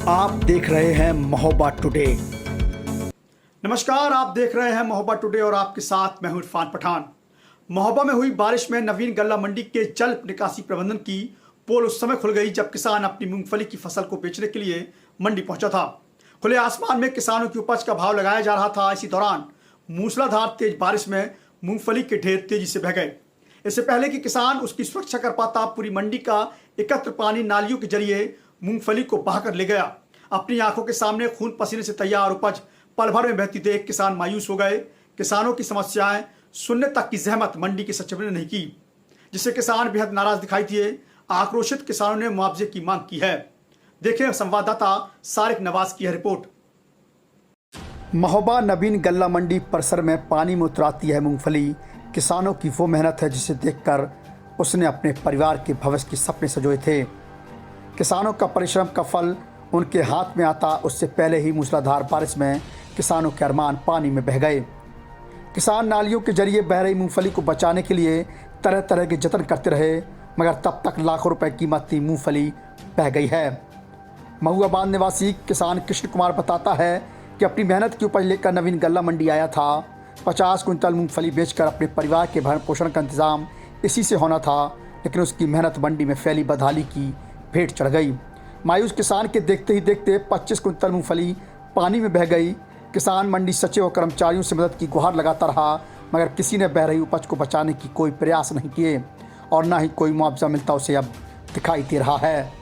आप देख रहे हैं महोबा टुडे। नमस्कार, आप देख रहे हैं महोबा टुडे और आपके साथ मैं हूं इरफान पठान। महोबा में हुई बारिश में नवीन गल्ला मंडी के जल निकासी प्रबंधन की पोल उस समय खुल गई जब किसान अपनी मूंगफली की फसल को बेचने के लिए मंडी पहुंचा था। खुले आसमान में किसानों की उपज का भाव लगाया जा रहा था। इसी दौरान मूसलाधार तेज बारिश में मूंगफली के ढेर तेजी से बह गए। इससे पहले कि किसान उसकी सुरक्षा कर पाता, पूरी मंडी का एकत्र पानी नालियों के जरिए मूंगफली को बहाकर ले गया। अपनी आंखों के सामने खून पसीने से तैयार उपज पल भर में बहती देख किसान मायूस हो गए। किसानों की समस्याएं सुनने तक की जहमत मंडी के सचिव ने नहीं की, जिससे किसान बेहद नाराज दिखाई दिए। आक्रोशित किसानों ने मुआवजे की मांग की है। देखें संवाददाता सारिक नवाज की रिपोर्ट। महोबा नवीन गल्ला मंडी परिसर में पानी में उतराती है मूंगफली। किसानों की वो मेहनत है जिसे देखकर उसने अपने परिवार के भविष्य के सपने सजोए थे। किसानों का परिश्रम का फल उनके हाथ में आता उससे पहले ही मूसलाधार बारिश में किसानों के अरमान पानी में बह गए। किसान नालियों के जरिए बह रही मूंगफली को बचाने के लिए तरह तरह के जतन करते रहे, मगर तब तक लाखों रुपए कीमत की मूंगफली बह गई है। महुआ बांध निवासी किसान कृष्ण कुमार बताता है कि अपनी मेहनत की उपज लेकर नवीन गल्ला मंडी आया था। 50 कुंतल मूंगफली बेचकर अपने परिवार के भरण पोषण का इंतजाम इसी से होना था, लेकिन उसकी मेहनत मंडी में फैली बदहाली की भेंट चढ़ गई। मायूस किसान के देखते ही देखते 25 कुंतल मूंगफली पानी में बह गई। किसान मंडी सचिव और कर्मचारियों से मदद की गुहार लगाता रहा, मगर किसी ने बह रही उपज को बचाने की कोई प्रयास नहीं किए और ना ही कोई मुआवजा मिलता उसे अब दिखाई दे रहा है।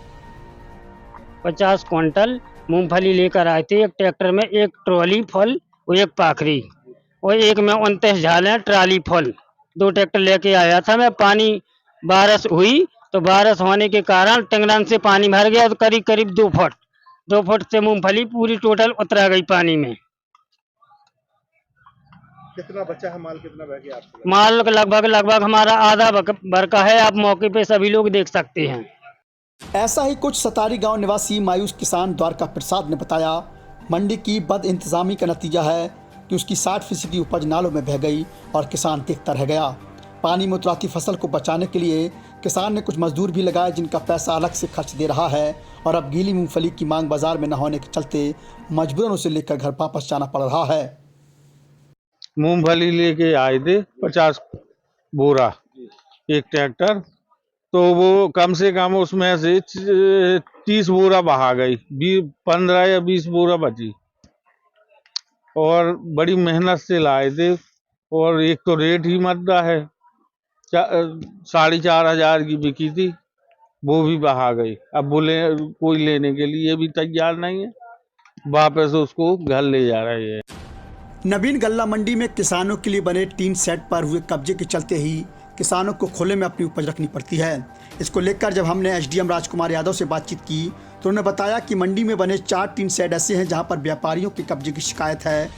50 क्विंटल मूंगफली लेकर आए थे, एक ट्रैक्टर में, एक ट्रॉली फल और एक पाखरी और एक में 29 झालें ट्राली फल। 2 ट्रैक्टर लेके आया था मैं। पानी बारिश हुई तो बारिश होने के कारण टेंगरान से पानी भर गया तो करीब करीब 2 फुट से मूंगफली पूरी टोटल उतरा गई पानी में। कितना बचा है माल, कितना बह गया आपका? माल लगभग हमारा आधा बरका है। आप मौके पे सभी लोग देख सकते हैं। ऐसा ही कुछ सतारी गांव निवासी मायूस किसान द्वारका प्रसाद ने बताया। मंडी की बद इंतजामी का नतीजा है कि उसकी 60% उपज नालों में बह गई और किसान देखता रह गया। पानी में उतराती फसल को बचाने के लिए किसान ने कुछ मजदूर भी लगाए, जिनका पैसा अलग से खर्च दे रहा है और अब गीली मूंगफली की मांग बाजार में न होने के चलते मजबूरन उसे लेकर घर वापस जाना पड़ रहा है। मूंगफली लेके आए थे 50 बोरा एक ट्रैक्टर, तो वो कम से कम उसमें से 30 बोरा बहा गई, 15 या 20 बोरा बची और बड़ी मेहनत से लाए थे। और एक तो रेट ही मद्दा है, 4,500 की बिकी थी, वो भी बहा गई। अब बोले कोई लेने के लिए भी तैयार नहीं है, वापस उसको घर ले जा रहे हैं। नवीन गल्ला मंडी में किसानों के लिए बने टीन सेट पर हुए कब्जे के चलते ही किसानों को खुले में अपनी उपज रखनी पड़ती है। इसको लेकर जब हमने एसडीएम राजकुमार यादव से बातचीत की तो उन्होंने बताया कि मंडी में बने 4 टीन सेट ऐसे हैं जहां पर व्यापारियों के कब्जे की शिकायत है।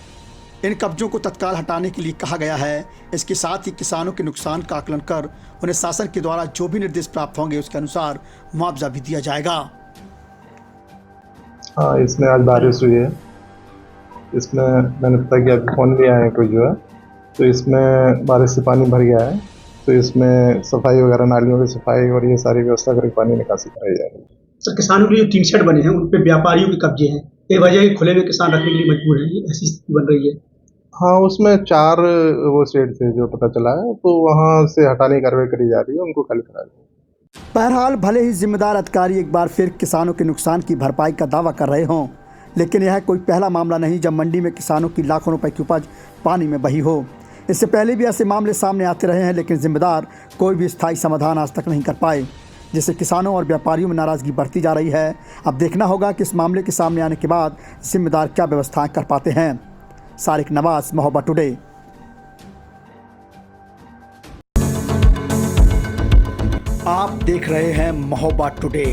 इन कब्जों को तत्काल हटाने के लिए कहा गया है। इसके साथ ही किसानों के नुकसान का आकलन कर उन्हें शासन के द्वारा जो भी निर्देश प्राप्त होंगे उसके अनुसार मुआवजा भी दिया जाएगा। हाँ, इसमें आज बारिश हुई है। इसमें मैंने पता किया, फोन भी आए कोई जो है, तो इसमें बारिश से पानी भर गया है, तो इसमें सफाई वगैरह, नालियों की सफाई और ये सारी व्यवस्था करके पानी निकासी कराई जा रही है। सर, किसानों के लिए 3 सेट बने हैं, उन पे व्यापारियों के कब्जे हैं। ये वजह खुले में किसान रखने के लिए मजबूर है, ऐसी स्थिति बन रही है। हाँ, उसमें 4 वो सेट थे जो पता चला है, तो वहाँ से हटाने की कार्रवाई करी जा रही है, उनको खाली करा रही है। बहरहाल भले ही जिम्मेदार अधिकारी एक बार फिर किसानों के नुकसान की भरपाई का दावा कर रहे हों, लेकिन यह कोई पहला मामला नहीं जब मंडी में किसानों की लाखों रुपए की उपज पानी में बही हो। इससे पहले भी ऐसे मामले सामने आते रहे हैं, लेकिन जिम्मेदार कोई भी स्थायी समाधान आज तक नहीं कर पाए, जिससे किसानों और व्यापारियों में नाराजगी बढ़ती जा रही है। अब देखना होगा कि इस मामले के सामने आने के बाद जिम्मेदार क्या व्यवस्थाएं कर पाते हैं। सारिक नवाज, महोबा टुडे। आप देख रहे हैं महोबा टुडे।